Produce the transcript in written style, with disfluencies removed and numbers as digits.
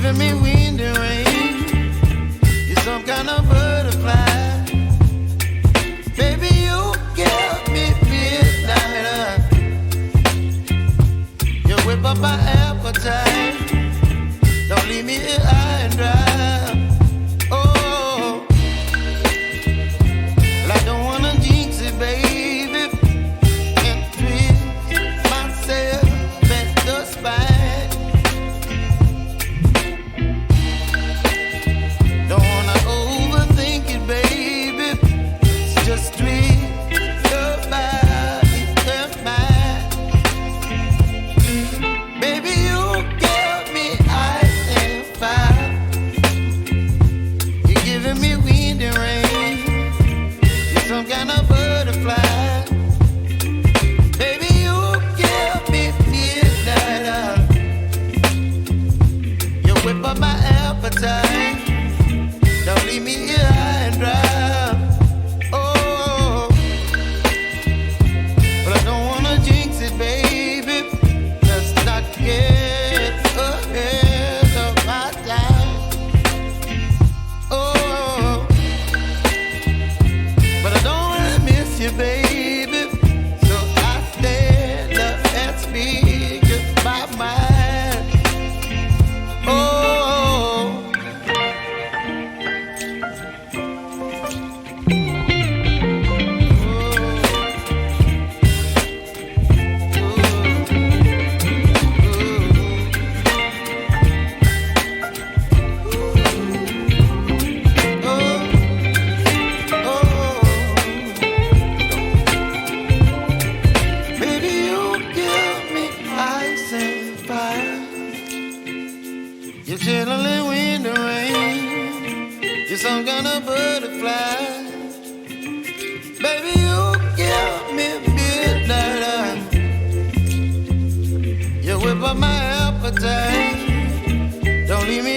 giving me wind and rain. You're some kind of butterfly. Baby, you give me midnight. You whip up my appetite. Don't leave me here high and dry. Oh, well, I don't wanna jinx it, baby, and twist myself at the spine. Don't wanna overthink it, baby. It's just twist your body and mine. Baby, you give me ice and fire. You're giving me wind and rain. You're some kind of butterfly. Baby, you give me midnight. You whip up my appetite. Don't leave me here high and dry. Oh, but I don't wanna jinx it, baby. Let's not get ahead of my time. Oh, but I don't wanna miss you, baby. So I stand up and speak my mind. Oh. Baby, you give me ice and fire. You're chilling wind and rain. You're some kind of butterfly. Baby, you give me midnight. You whip up my appetite. Don't leave me